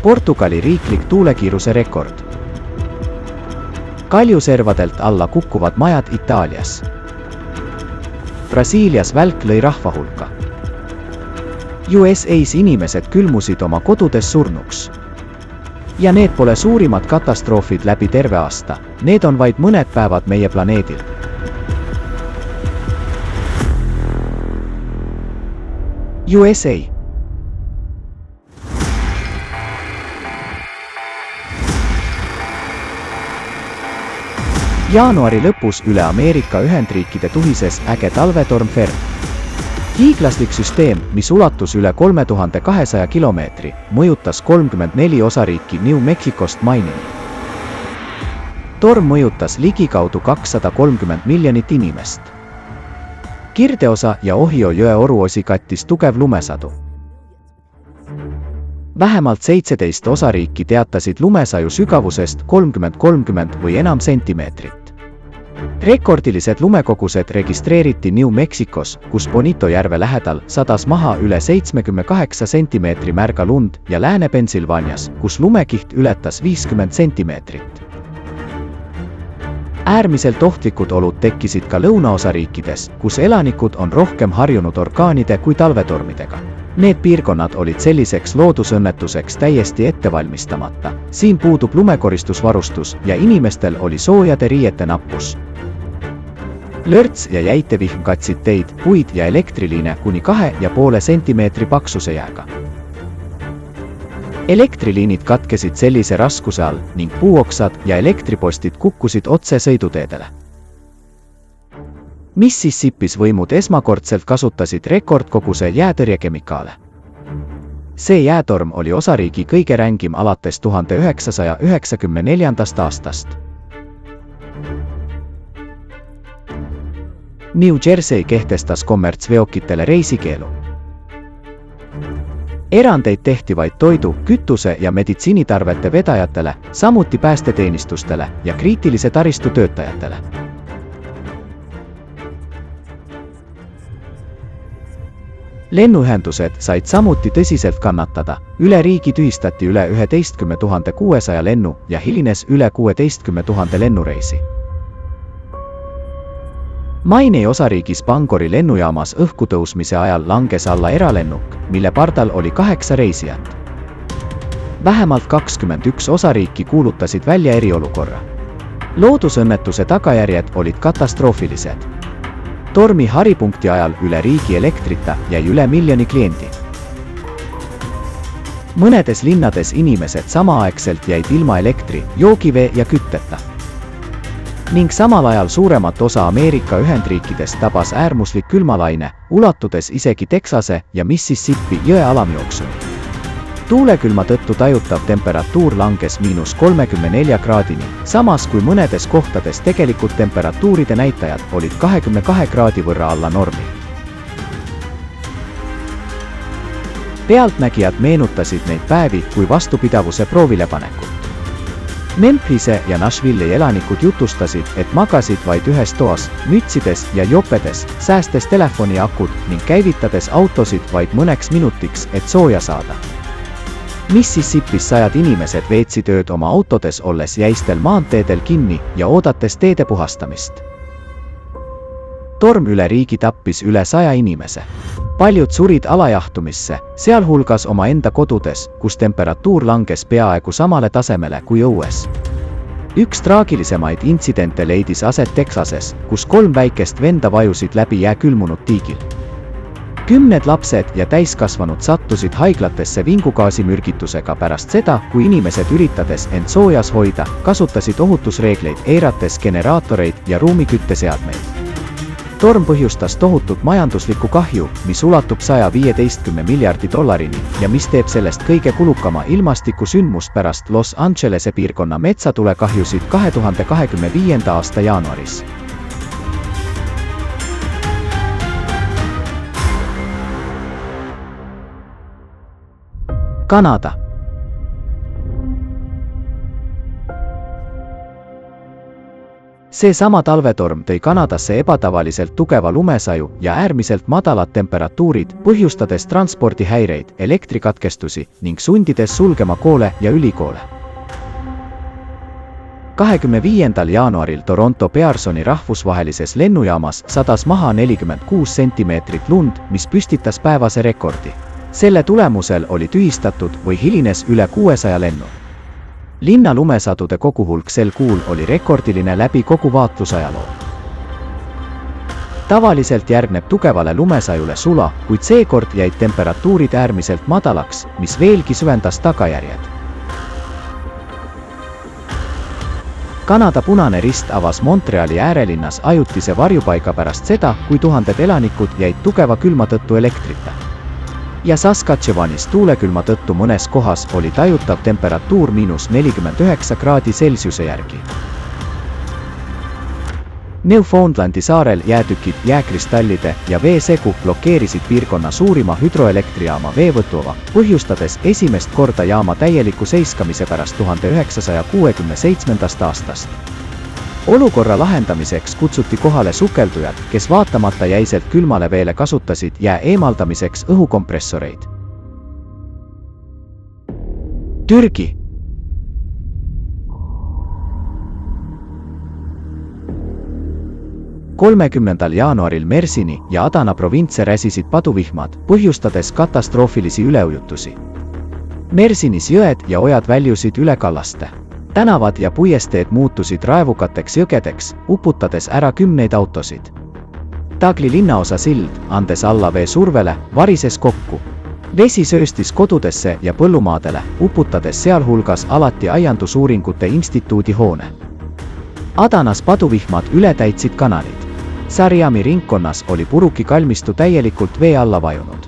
Portugali riiklik tuulekiiruse rekord. Kaljuservadelt alla kukkuvad majad Itaalias. Brasiilias välk lõi rahva hulka. USA's inimesed külmusid oma kodudes surnuks. Ja need pole suurimad katastroofid läbi terve aasta, need on vaid mõned päevad meie planeedil. USA. Jaanuari lõpus üle Ameerika Ühendriikide tuhises äge talvetorm Fer. Hiiglaslik süsteem, mis ulatus üle 3200 kilomeetri, mõjutas 34 osariiki New Mexicost Maineni. Torm mõjutas ligikaudu 230 miljonit inimest. Kirdeosa ja Ohio jõe oruosi kattis tugev lumesadu. Vähemalt 17 osariiki teatasid lumesaju sügavusest 30 või enam sentimeetrit. Rekordilised lumekogused registreeriti New Mexicos, kus Bonito järve lähedal sadas maha üle 78 sentimeetri märga lund ja Lääne-Pensilvaanias, kus lumekiht ületas 50 sentimeetrit. Äärmiselt ohtlikud olud tekkisid ka lõunaosariikides, kus elanikud on rohkem harjunud orkaanide kui talvetormidega. Need piirkonnad olid selliseks loodusõnnetuseks täiesti ettevalmistamata. Siin puudub lumekoristusvarustus ja inimestel oli soojade riiete nappus. Lörts ja jäitevihm katsid teid, puid ja elektriliine kuni 2,5 sentimeetri paksuse jääga. Elektriliinid katkesid sellise raskuse all ning puuoksad ja elektripostid kukkusid otse sõiduteedele. Mississippis võimud esmakordselt kasutasid rekordkoguse jäätõrjekemikaale. See jäätorm oli osariigi kõige rängim alates 1994. aastast. New Jersey kehtestas kommertsveokitele reisikeelu. Erandeid tehti vaid toidu, kütuse ja meditsiinitarvete vedajatele, samuti päästeteenistustele ja kriitilise taristu töötajatele. Lennuühendused said samuti tõsiselt kannatada, üle riigi tühistati üle 11 600 lennu ja hilines üle 16 000 lennureisi. Mainei osariigis Bangori lennujaamas õhku tõusmise ajal langes alla eralennuk, mille pardal oli 8 reisijat. Vähemalt 21 osariiki kuulutasid välja eriolukorra. Loodusõnnetuse tagajärjed olid katastroofilised. Tormi haripunkti ajal üle riigi elektrita jäi üle miljoni kliendi. Mõnedes linnades inimesed samaaegselt jäid ilma elektri, joogivee ja kütteta. Ning samal ajal suuremat osa Ameerika Ühendriikidest tabas äärmuslik külmalaine, ulatudes isegi Texase ja Mississippi jõe alamjooksuni. Tuulekülma tõttu tajutav temperatuur langes -34 kraadini, samas kui mõnedes kohtades tegelikult temperatuuride näitajad olid 22 kraadi võrra alla normi. Pealtnägijad meenutasid neid päevi kui vastupidavuse proovilepanekut. Memphise ja Nashville'i elanikud jutustasid, et magasid vaid ühes toas, mütsides ja jopedes, säästes telefoni akud ning käivitades autosid vaid mõneks minutiks, et sooja saada. Mississippis sajad inimesed veetsid ööd oma autodes olles jäistel maanteedel kinni ja oodates teede puhastamist. Torm üle riigi tappis üle 100 inimese. Paljud surid alajahtumisse, sealhulgas oma enda kodudes, kus temperatuur langes peaaegu samale tasemele kui õues. Üks traagilisemaid intsidente leidis aset Texases, kus 3 väikest venda vajusid läbi jää külmunud tiigil. 10 lapsed ja täiskasvanud sattusid haiglatesse vingugaasimürgitusega pärast seda, kui inimesed üritades end soojas hoida, kasutasid ohutusreegleid eirates generaatoreid ja ruumikütteseadmeid. Torm põhjustas tohutut majanduslikku kahju, mis ulatub $115 miljardi ja mis teeb sellest kõige kulukama ilmastikusündmust pärast Los Angelese piirkonna metsatulekahjusid 2025. aasta jaanuaris. Kanada. seesama talvetorm tõi Kanadasse ebatavaliselt tugeva lumesaju ja äärmiselt madalad temperatuurid, põhjustades transpordihäireid, elektrikatkestusi ning sundides sulgema koole ja ülikoole. 25. jaanuaril Toronto Pearsoni rahvusvahelises lennujaamas sadas maha 46 sentimeetrit lund, mis püstitas päevase rekordi. Selle tulemusel oli tühistatud või hilines üle 600 lennu. Linna lumesadude koguhulk sel kuul oli rekordiline läbi kogu vaatlusajaloo. Tavaliselt järgneb tugevale lumesajule sula, kuid seekord jäid temperatuurid äärmiselt madalaks, mis veelgi süvendas tagajärjed. Kanada Punane Rist avas Montreali äärelinnas ajutise varjupaiga pärast seda, kui tuhanded elanikud jäid tugeva külma tõttu elektrita. Ja Saskatchewanis tuulekülma tõttu mõnes kohas oli tajutav temperatuur -49 kraadi Celsiuse järgi. Newfoundlandi saarel jäätükid, jääkristallide ja veesegu blokeerisid piirkonna suurima hüdroelektrijaama veevõtuava, põhjustades esimest korda jaama täieliku seiskamise pärast 1967. aastast. Olukorra lahendamiseks kutsuti kohale sukeldujad, kes vaatamata jäiselt külmale veele kasutasid jää eemaldamiseks õhukompressoreid. Türgi. –30. jaanuaril Mersini ja Adana provintse räsisid paduvihmad, põhjustades katastroofilisi üleujutusi. Mersinis jõed ja ojad väljusid üle kallaste. Tänavad ja puiesteed muutusid raevukateks jõgedeks, uputades ära kümneid autosid. Tagli linnaosa sild, andes alla vee survele, varises kokku. Vesi sööstis kodudesse ja põllumaadele, uputades sealhulgas alati aiandusuuringute instituudi hoone. Adanas paduvihmad ületäitsid kanalid. Sarjami ringkonnas oli Puruki kalmistu täielikult vee alla vajunud.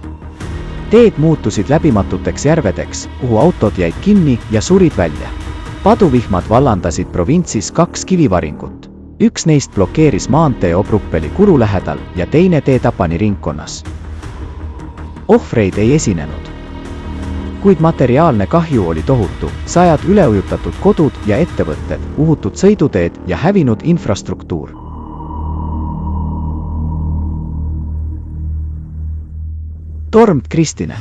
Teed muutusid läbimatuteks järvedeks, kuhu autod jäid kinni ja surid välja. Paduvihmad vallandasid provintsis 2 kivivaringut. Üks neist blokeeris maantee Obruppeli kuru lähedal ja teine tee Tapani ringkonnas. Ohvreid ei esinenud. Kuid materiaalne kahju oli tohutu, 100 üleujutatud kodud ja ettevõtted, uhutud sõiduteed ja hävinud infrastruktuur. Torm Kristine.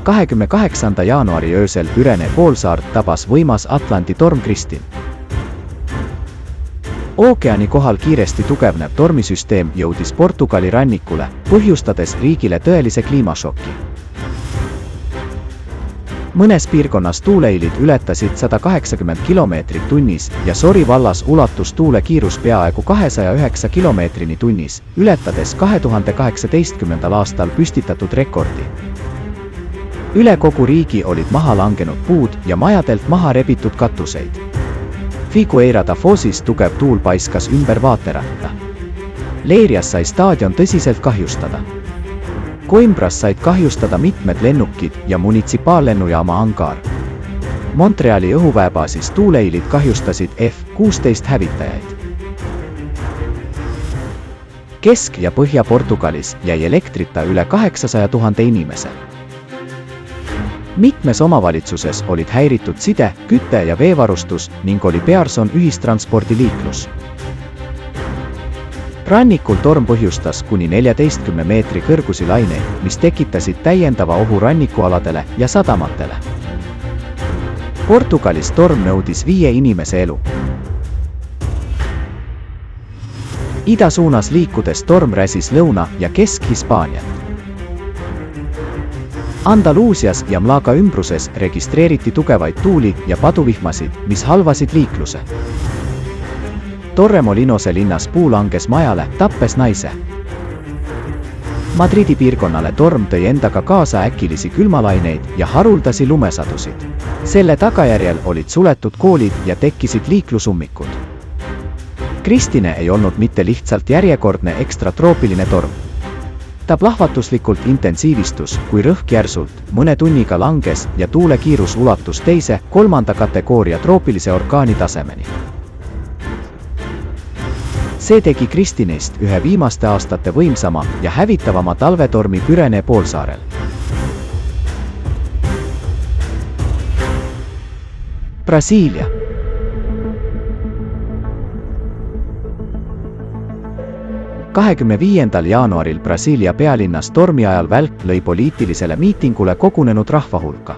28. jaanuari öösel Pürene poolsaart tabas võimas Atlandi torm Kristin. Ookeani kohal kiiresti tugevnev tormisüsteem jõudis Portugali rannikule, põhjustades riigile tõelise kliimašoki. Mõnes piirkonnas tuuleilid ületasid 180 kilomeetrit tunnis ja Sori vallas ulatus tuule kiirus peaaegu 209 kilomeetrini tunnis, ületades 2018. aastal püstitatud rekordi. Üle kogu riigi olid maha langenud puud ja majadelt maha rebitud katuseid. Figueira da Fosis tugev tuul paiskas ümber vaateratta. Leirias sai staadion tõsiselt kahjustada. Coimbras said kahjustada mitmed lennukid ja munitsipaallennujaama angaar. Montreali õhuväebaasis tuuleilid kahjustasid F-16 hävitajaid. Kesk- ja Põhja-Portugalis jäi elektrita üle 800 000 inimese. Mitmes omavalitsuses olid häiritud side, küte ja veevarustus ning oli Pearson ühistranspordiliiklus. Rannikul torm põhjustas kuni 14 meetri kõrgusi laineid, mis tekitasid täiendava ohu rannikualadele ja sadamatele. Portugalis torm nõudis 5 inimese elu. Ida suunas liikudes torm räsis Lõuna- ja Kesk-Hispaaniat. Andaluusias ja Mlaga ümbruses registreeriti tugevaid tuuli ja paduvihmasid, mis halvasid liikluse. Torremolinose linnas puu langes majale, tappes naise. Madridi piirkonnale torm tõi endaga kaasa äkilisi külmalaineid ja haruldasi lumesadusid. Selle tagajärjel olid suletud koolid ja tekkisid liiklusummikud. Kristine ei olnud mitte lihtsalt järjekordne ekstratroopiline torm. Ta plahvatuslikult intensiivistus, kui rõhk järsult, mõne tunniga langes ja tuule kiirus ulatus teise, 3. kategooria troopilise orkaani tasemeni. See tegi Kristinest ühe viimaste aastate võimsama ja hävitavama talvetormi Pürene poolsaarel. Brasiilia. jaanuaril Brasiilia pealinnas tormi ajal välk lõi poliitilisele miitingule kogunenud rahva hulka.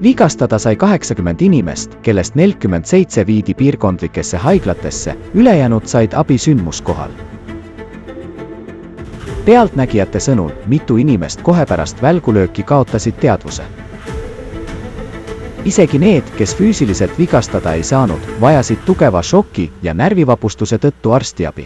Vigastada sai 80 inimest, kellest 47 viidi piirkondlikesse haiglatesse, ülejäänud said abi sündmuskohal. Pealtnägijate sõnul mitu inimest kohe pärast välgulööki kaotasid teadvuse. Isegi need, kes füüsiliselt vigastada ei saanud, vajasid tugeva šoki ja närvivapustuse tõttu arstiabi.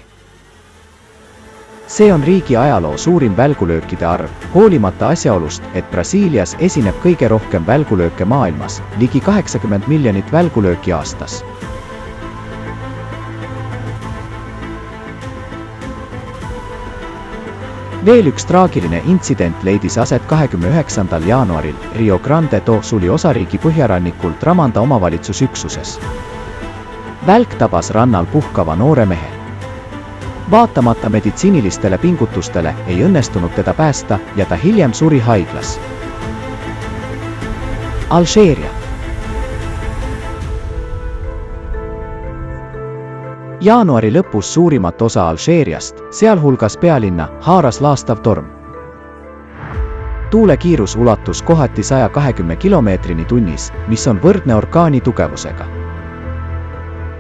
See on riigi ajaloo suurim välgulöökide arv, hoolimata asjaolust, et Brasiilias esineb kõige rohkem välgulööke maailmas, ligi 80 miljonit välgulööki aastas. Veel üks traagiline intsident leidis aset 29. jaanuaril Rio Grande do Suli osariigi põhjarannikul Tramanda omavalitsusüksuses. Välk tabas rannal puhkava noore mehe. Vaatamata meditsiinilistele pingutustele ei õnnestunud teda päästa ja ta hiljem suri haiglas. Alžeeria. Jaanuari lõpus suurimat osa Alžeeriast, sealhulgas pealinna, haaras laastav torm. Tuule kiirus ulatus kohati 120 kilomeetrini tunnis, mis on võrdne orkaani tugevusega.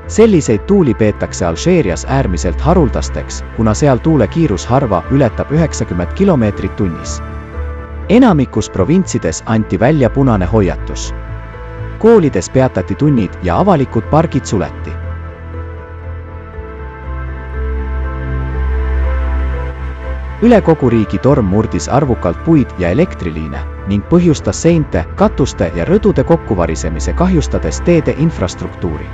Selliseid tuuli peetakse Alžeerias äärmiselt haruldasteks, kuna seal tuule kiirus harva ületab 90 kilomeetrit tunnis. Enamikus provintsides anti välja punane hoiatus. Koolides peatati tunnid ja avalikud pargid suleti. Üle kogu riigi torm murdis arvukalt puid ja elektriliine ning põhjustas seinte, katuste ja rõdude kokkuvarisemise, kahjustades teede infrastruktuuri.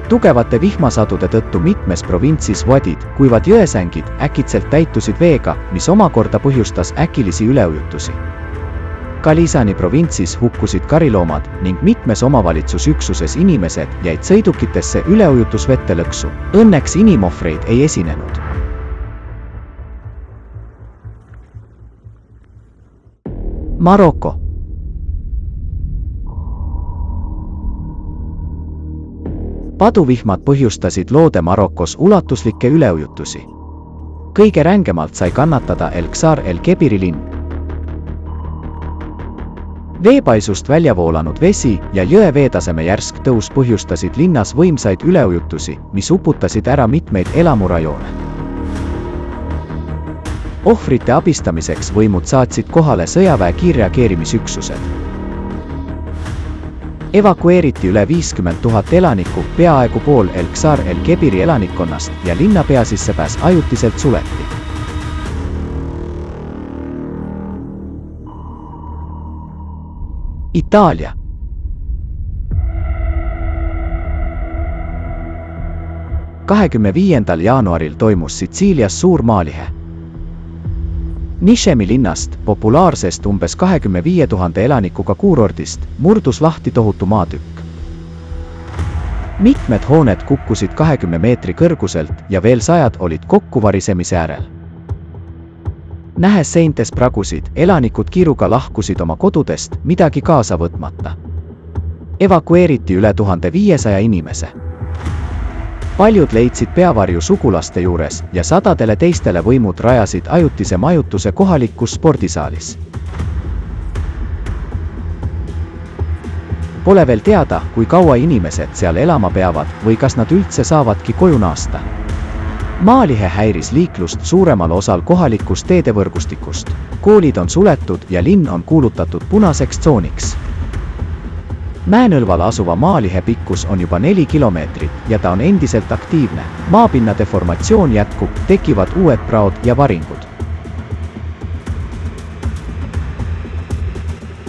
Tugevate vihmasadude tõttu mitmes provintsis vodid, kuivad jõesängid, äkitselt täitusid veega, mis omakorda põhjustas äkilisi üleujutusi. Kalisani provintsis hukkusid kariloomad ning mitmes omavalitsusüksuses inimesed jäid sõidukitesse üleujutusvette lõksu. Õnneks inimohvreid ei esinenud. Maroko. Paduvihmad põhjustasid loode Marokos ulatuslikke üleujutusi. Kõige rängemalt sai kannatada El Ksar El Kebiri linn. Veepaisust välja voolanud vesi ja jõe veetaseme järsk tõus põhjustasid linnas võimsaid üleujutusi, mis uputasid ära mitmeid elamurajoone. Ohvrite abistamiseks võimud saatsid kohale sõjaväe kiirreageerimisüksused. Evakueeriti üle 50 000 elanikku, peaaegu pool El Ksar El Kebiri elanikkonnast ja linna peasissepääs ajutiselt suleti. Itaalia. jaanuaril toimus Sitsiilias suur maalihe. Nishemi linnast, populaarsest umbes 25 000 elanikuga kuurordist, murdus lahti tohutu maatükk. Mitmed hooned kukkusid 20 meetri kõrguselt ja veel sajad olid kokkuvarisemise äärel. Nähes seintes pragusid, elanikud kiiruga lahkusid oma kodudest, midagi kaasa võtmata. Evakueeriti üle 1500 inimese. Paljud leidsid peavarju sugulaste juures ja sadadele teistele võimud rajasid ajutise majutuse kohalikus spordisaalis. Pole veel teada, kui kaua inimesed seal elama peavad või kas nad üldse saavadki koju naasta. Maalihe häiris liiklust suuremal osal kohalikust teedevõrgustikust. Koolid on suletud ja linn on kuulutatud punaseks tsooniks. Mäenõlval asuva maalihe pikkus on juba 4 kilomeetrit ja ta on endiselt aktiivne. Maapinna deformatsioon jätkub, tekivad uued praod ja varingud.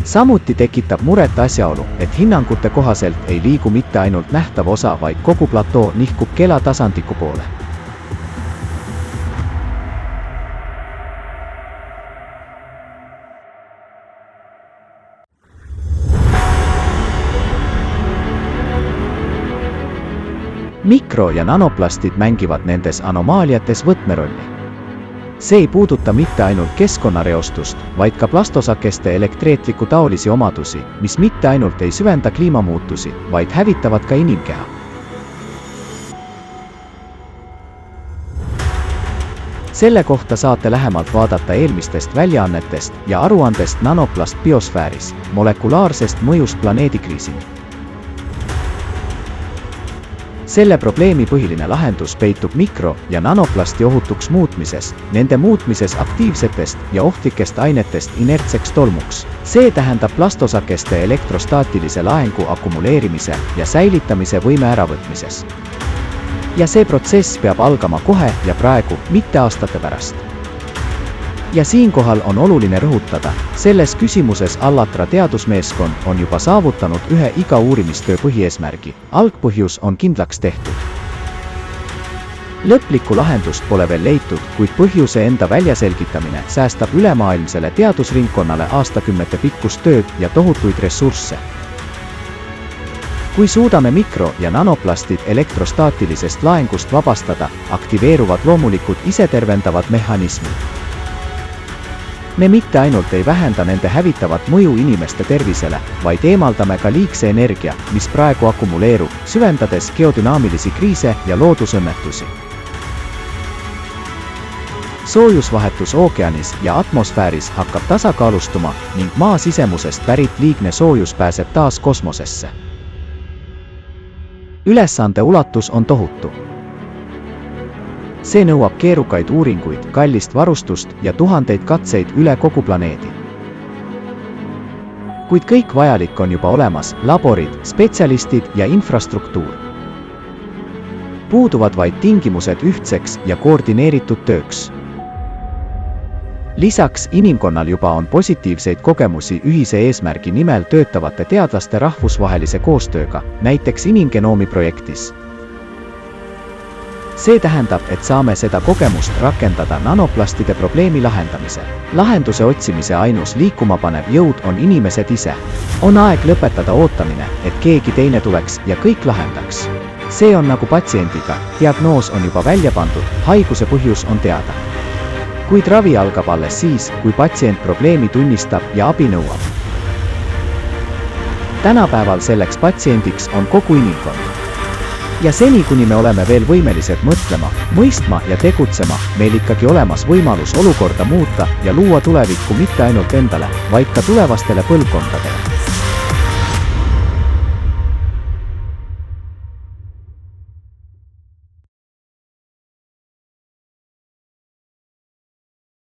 Samuti tekitab muret asjaolu, et hinnangute kohaselt ei liigu mitte ainult nähtav osa, vaid kogu platoo nihkub kela tasandiku poole. Mikro- ja nanoplastid mängivad nendes anomaaliates võtmerolli. See ei puuduta mitte ainult keskkonnareostust, vaid ka plastosakeste elektreetliku taolisi omadusi, mis mitte ainult ei süvenda kliimamuutusi, vaid hävitavad ka inimkeha. Selle kohta saate lähemalt vaadata eelmistest väljaannetest ja aruandest nanoplast biosfääris, molekulaarsest mõjust planeedikriisini. Selle probleemi põhiline lahendus peitub mikro- ja nanoplasti ohutuks muutmises, nende muutmises aktiivsetest ja ohtlikest ainetest inertseks tolmuks. See tähendab plastosakeste elektrostaatilise laengu akumuleerimise ja säilitamise võime äravõtmises. Ja see protsess peab algama kohe ja praegu, mitte aastate pärast. Ja siinkohal on oluline rõhutada, selles küsimuses Allatra teadusmeeskond on juba saavutanud ühe iga uurimistöö põhieesmärgi. Algpõhjus on kindlaks tehtud. Lõplikku lahendust pole veel leitud, kuid põhjuse enda väljaselgitamine säästab ülemaailmsele teadusringkonnale aastakümnete pikkust tööd ja tohutuid ressursse. Kui suudame mikro- ja nanoplastid elektrostaatilisest laengust vabastada, aktiveeruvad loomulikud isetervendavad mehhanismid. Me mitte ainult ei vähenda nende hävitavat mõju inimeste tervisele, vaid eemaldame ka liigse energia, mis praegu akumuleerub, süvendades geodünaamilisi kriise ja loodusõnnetusi. Soojusvahetus ookeanis ja atmosfääris hakkab tasakaalustuma ning maa sisemusest pärit liigne soojus pääseb taas kosmosesse. Ülesande ulatus on tohutu. See nõuab keerukaid uuringuid, kallist varustust ja tuhandeid katseid üle kogu planeedi. Kuid kõik vajalik on juba olemas, laborid, spetsialistid ja infrastruktuur. Puuduvad vaid tingimused ühtseks ja koordineeritud tööks. Lisaks inimkonnal juba on positiivseid kogemusi ühise eesmärgi nimel töötavate teadlaste rahvusvahelise koostööga, näiteks inimgenoomi projektis. See tähendab, et saame seda kogemust rakendada nanoplastide probleemi lahendamisel. Lahenduse otsimise ainus liikumapanev jõud on inimesed ise. On aeg lõpetada ootamine, et keegi teine tuleks ja kõik lahendaks. See on nagu patsiendiga, diagnoos on juba välja pandud, haiguse põhjus on teada. Kuid ravi algab alles siis, kui patsient probleemi tunnistab ja abi nõuab. Tänapäeval selleks patsiendiks on kogu inimkond. Ja seni, kuni me oleme veel võimelised mõtlema, mõistma ja tegutsema, meil ikkagi olemas võimalus olukorda muuta ja luua tulevikku mitte ainult endale, vaid ka tulevastele põlvkondadele.